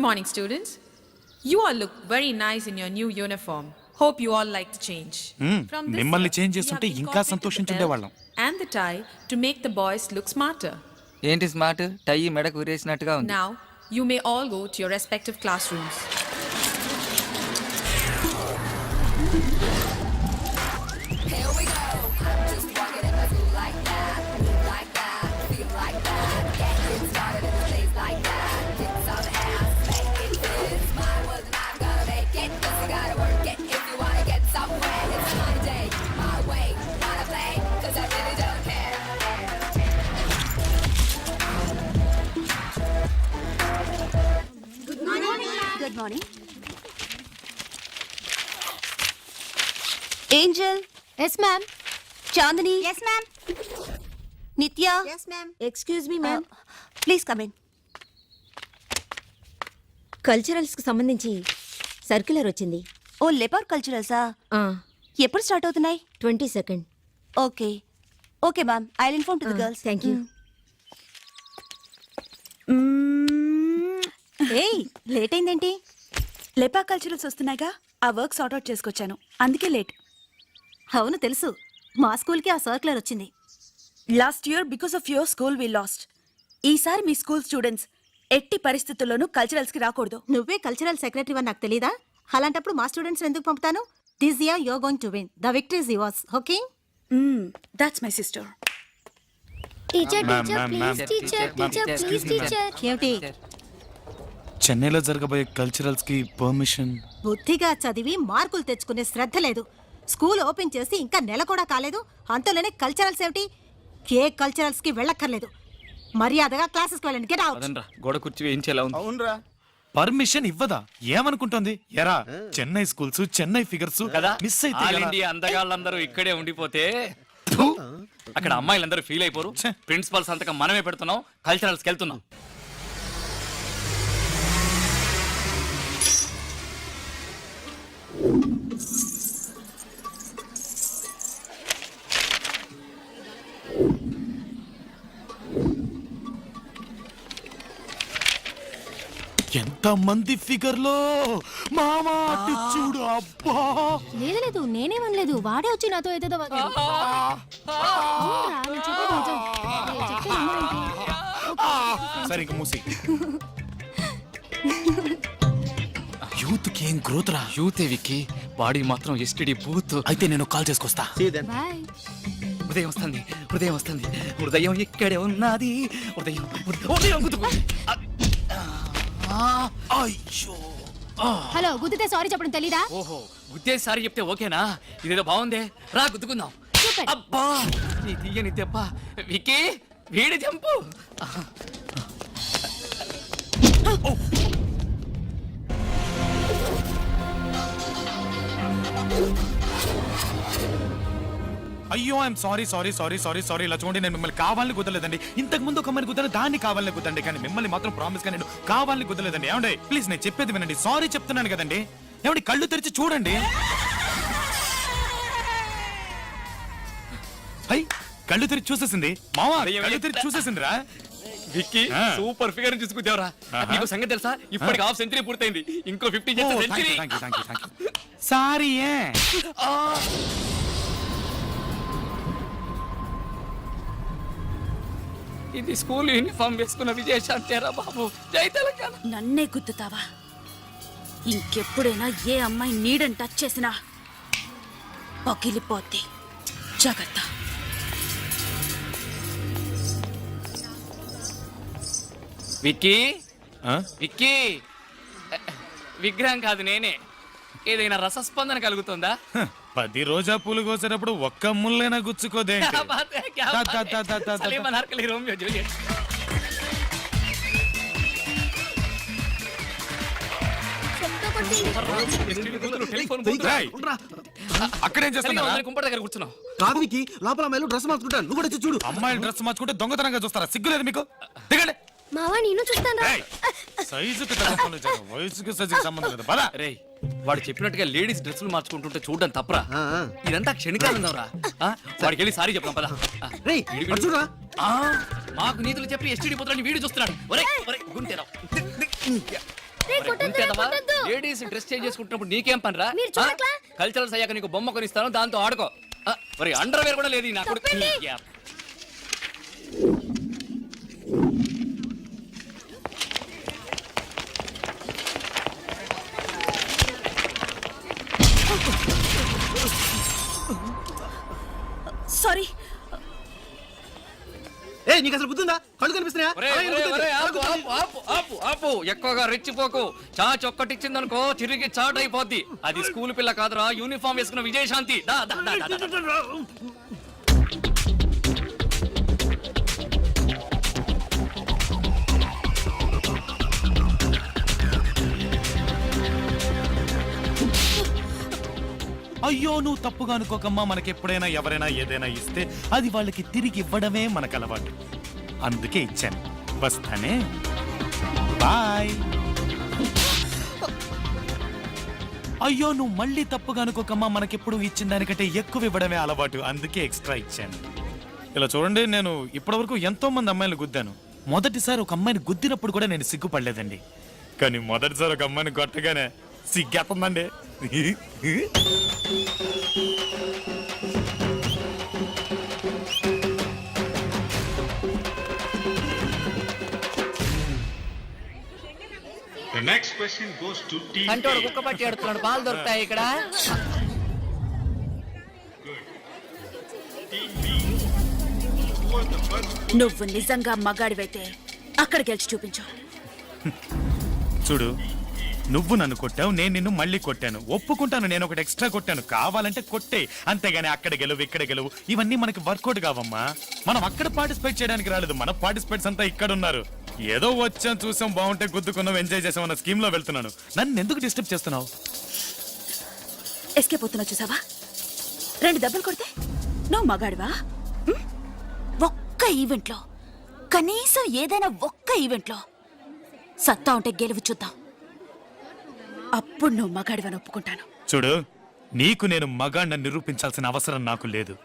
morning, students. You all look very nice in your new uniform. Hope you all like the change. From this మిమ్మల్ని year, change we have చేస్తుంటే ఇంకా incorporated the సంతోషించుండేవాళ్ళం. belt and the tie to make the boys look smarter. ఏంటి smart టై మెడకు విరేసినట్టుగా ఉంది. Now, you may all go to your respective classrooms. Good morning. Angel. Yes, ma'am. Chandani. Yes, ma'am. Nitya. Yes, ma'am. Excuse me, ma'am. Please come in. Culturals కి సంబంధించి circular వచ్చింది. ఓ leopard కల్చరల్సా? ఎప్పుడు start అవుతున్నాయి? 22nd. Okay okay ma'am, I will inform to the girls. Thank you. ఏయ్, late అయిందేంటి? లెపా culturals వస్తున్నాయిగా, ఆ work sort out చేసుకొచ్చాను, అందుకే late. అవును తెలుసు, మా స్కూల్కి ఆ సర్క్యులర్ వచ్చింది. Last year because of your school we lost. ఈసారి మీ స్కూల్ స్టూడెంట్స్ ఎట్టి పరిస్థితుల్లోనూ కల్చరల్స్ కి రాకూడదు. నువ్వే కల్చరల్ సెక్రటరీ అని నాకు తెలీదా? అలాంటప్పుడు మా స్టూడెంట్స్ ఎందుకు పంపుతాను? This year you are going to win. The victory is yours. Okay, that's my sister. Teacher Ma'am, teacher ma'am, please ma'am. Teacher teacher please teacher. ఏమిటి? చెన్నైలో జరగబోయే కల్చరల్స్ కి పర్మిషన్. బుద్ధిగా చదివి మార్కులు తెచ్చుకునే శ్రద్ధ లేదు. స్కూల్ ఓపెన్ చేసి ఇంకా నెల కూడా కాలేదు, అంతలోనే కల్చరల్స్ ఏమిటి? ఏ కల్చరల్స్ కి వెళ్ళక్కర్లేదు. మర్యాదగా క్లాసెస్ కి వెళ్ళండి. Get out. గోడ కుర్చీ వేయించేలా ఉంది. అవునరా, పర్మిషన్ ఇవ్వదా? ఏమనుకుంటోంది? ఎరా చెన్నై స్కూల్స్, చెన్నై ఫిగర్స్ కదా మిస్ అయితే ఆల్ ఎలా? ఇండియా అందగాళ్ళందరూ ఇక్కడే ఉండిపోతే అక్కడ అమ్మాయిలందరూ ఫీల్ అయిపోరు. ఛే. ప్రిన్సిపల్ సంతకం మనమే పెడుతున్నాం, కల్చరల్స్కి వెళ్తున్నాం. ఎంత మంది ఫిగర్ లో మామా అటు చూడు. అబ్బా లేదు లేదు నేనేమనలేదు, వాడే వచ్చి నాతో ఏదేదో వాగాడు. అవునురా, నేను చెప్పేది నిజం. నేను చెప్పేది వినండి. సరే ఇంక మూసి. యూత్ కి ఏం గ్రోత్ రా. యూతే విక్కి, బాడీ మాత్రం ఎస్టిడి బూత్. అయితే నేను కాల్ చేసుకొస్తా. బాయ్. హృదయం వస్తుంది, హృదయం వస్తుంది, హృదయం ఇక్కడే ఉన్నది. హృదయం హృదయం గుద్దుకుంది. అయ్యో హలో, గుద్దితే సారీ చెప్పడం తెలీదా? ఓహో, గుద్దేసారి చెప్తే ఓకేనా? ఇదేదో బాగుందే, రా గుద్దుకుందాం. Super. అబ్బా, నీ తీయని దెబ్బ. విక్కీ, వీడి జంపు. అయ్యో I'm sorry sorry sorry sorry sorry. ఇలా చూడండి, నేను మిమ్మల్ని కావాలని కుదరలేదండి. ఇంతకు ముందు ఒక అమ్మాయిని కుదరని, దాన్ని కావాలని కుదండి, కానీ మిమ్మల్ని మాత్రం ప్రామిస్ గా నేను కావాలని కుదరలేదండి. ఏమండి ప్లీజ్, నేను చెప్పేది వినండి. సారీ చెప్తున్నాను కదండి. ఏమండి కళ్ళు తెరిచి చూడండి. హై, కళ్ళు తెరిచి చూసేసింది మావా, కళ్ళు తెరిచి చూసేసిందిరా. విక్కీ, సూపర్ ఫిగర్ చూసుకుందేవరా. నీకు సంగతి తెలుసా? ఇప్పటికి హాఫ్ సెంచరీ పూర్తయింది, ఇంకో 50 చేస్తే సెంచరీ. సారీ. ఇది స్కూల్ యూనిఫామ్ వేసుకున్న విజయశాంతేరా బాబు. జై తెలంగాణ. నన్నే గుద్దుతావా? ఇంకెప్పుడైనా ఏ అమ్మాయి నీడని టచ్ చేసినా పగిలిపోద్ది. జాగ్రత్త. విక్కీ, విక్కీ, విగ్రహం కాదు నేనే. ఏదైనా రసస్పందన కలుగుతుందా? 10 రోజా పూలు కోసేటప్పుడు ఒక్క ముళ్ళైనా గుచ్చుకోదే. సలీమన్ హర్కలి రోమియో జూలియట్. అక్కడేం చేస్తున్నా? కుంపటి దగ్గర కూర్చున్నావు. కాదు వికి, లోపల అమ్మాయిలు డ్రెస్ మార్చుకుంటాను, నువ్వు కూడా వచ్చి చూడు. అమ్మాయిలు డ్రెస్ మార్చుకుంటే దొంగతనంగా చూస్తారా? సిగ్గులేదు మీకు? దిగండి. మావా నేను చూస్తాను. సైజుకి వయసుకి సైజుకి సంబంధం లేదు. పద. రేయ్, వాడు చెప్పినట్టుగా లేడీస్ డ్రెస్సులు మార్చుకుంటుంటే చూడడం తప్పరా? ఇదంతా క్షణికాలంగా వాడికి వెళ్ళి సారీ చెప్తాం పద. రేయ్, అటు చూడురా. మాకు నీతులు చెప్పి ఎస్టీడీ పోతారని వీడు చూస్తున్నాడు. ఒరేయ్, ఒరేయ్, గుంటేరావు. లేడీస్ డ్రెస్ చేంజ్ చేసుకుంటున్నప్పుడు నీకేం పనిరా మీరు చూడట్లా? కల్చరల్స్ అయ్యాక నీకు బొమ్మ కొనిస్తాను దాంతో ఆడుకో మరి అండర్వేర్ కూడా లేదు నాకు సారీ. ఏ నీకు అసలు గుర్తుందా? కళ్ళు కనిపిస్తున్నాయా? ఎక్కువగా రెచ్చిపోకు చాచ్ ఒక్కటిచ్చిందనుకో తిరిగి చాట్ అయిపోద్ది. అది స్కూల్ పిల్ల కాదురా, యూనిఫామ్ వేసుకున్న విజయశాంతి. దా, దా, దా, దా, దా. అయ్యో నువ్వు తప్పుగా అనుకోకమ్మా. మనకెప్పుడైనా ఎవరైనా ఏదైనా ఇస్తే అది వాళ్ళకి తిరిగి ఇవ్వడమే మనకు అలవాటు. అందుకే ఇచ్చాను. వస్తానే, బాయ్. అయ్యో నువ్వు మళ్ళీ తప్పుగా అనుకోకమ్మా. మనకెప్పుడు ఇచ్చిన దానికంటే ఎక్కువ ఇవ్వడమే అలవాటు. అందుకే ఎక్స్ట్రా ఇచ్చాను. ఇలా చూడండి, నేను ఇప్పటివరకు ఎంతో మంది అమ్మాయిలు గుద్దాను. మొదటిసారి ఒక అమ్మాయిని గుద్దినప్పుడు కూడా నేను సిగ్గుపడలేదండి. కానీ మొదటిసారి ఒక అమ్మాయిని కొట్టగానే సిగ్గేస్తుందండి. The next question goes to team అంటోడు A. కుక్క పట్టి ఆడుతున్నాడు. పాలు దొరుకుతాయి ఇక్కడ. నువ్వు నిజంగా మగాడివైతే అక్కడ గెలిచి చూపించు. చూడు, నువ్వు నన్ను కొట్టావు, నేను నిన్ను మళ్ళీ కొట్టాను. ఒప్పుకుంటాను, నేను ఒకటి ఎక్స్ట్రా కొట్టాను. కావాలంటే కొట్టే, అంతేగాని అక్కడ గెలువు ఇక్కడ గెలువు ఇవన్నీ మనకి వర్కౌట్ కావమ్మా. మనం అక్కడ పార్టిసిపేట్ చేయడానికి రాలేదు. మన పార్టిసిపేట్స్ అంతా ఇక్కడ ఉన్నారు. ఏదో వచ్చాం, చూసాం, బాగుంటే గుద్దుకున్నాం, ఎంజాయ్ చేసాం అన్న స్కీమ్ లో వెళ్తున్నాను. నన్ను ఎందుకు డిస్టర్బ్ చేస్తున్నావు? ఎస్కేప్ అవుతున్నా చూసావా? 2 దెబ్బలు కొడితే నువ్వు మగాడివా? ఒక్క ఈవెంట్లో, కనీసం ఏదైనా ఒక్క ఈవెంట్లో సత్తా ఉంటే గెలువు చూద్దాం. అప్పుడు నువ్వు మగాడివని ఒప్పుకుంటాను. చూడు, నీకు నేను మగాడిని నిరూపించాల్సిన అవసరం నాకు లేదు.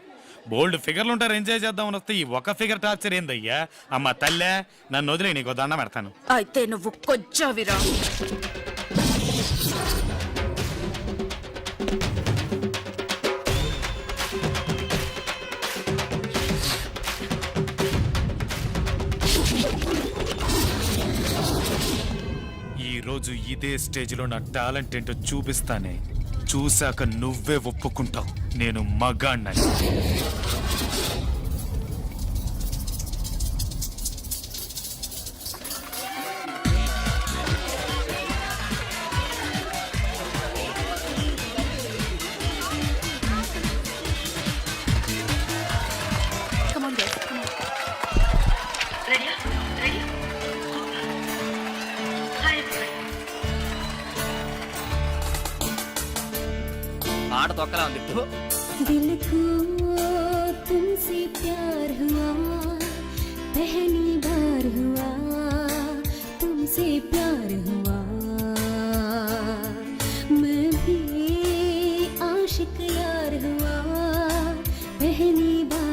బోల్డ్ ఫిగర్లు ఉంటారు, ఎంజాయ్ చేద్దామని వస్తే ఈ ఒక ఫిగర్ టార్చర్ ఏందయ్యా? అమ్మ తల్లే, నన్ను వదిలే, నీకు దండం పెడతాను. అయితే నువ్వు కొజ్జావిరా. ఈ రోజు ఇదే స్టేజ్ లో నా టాలెంట్ ఏంటో చూపిస్తానే. చూశాక నువ్వే ఒప్పుకుంటావు నేను మగాణ్ణని. Come on, guys. Come on. ఆట తొక్కలా ఉంది. दिल को तुमसे प्यार हुआ, पहली बार हुआ तुमसे प्यार हुआ, मैं भी आशिक यार हुआ, पहली बार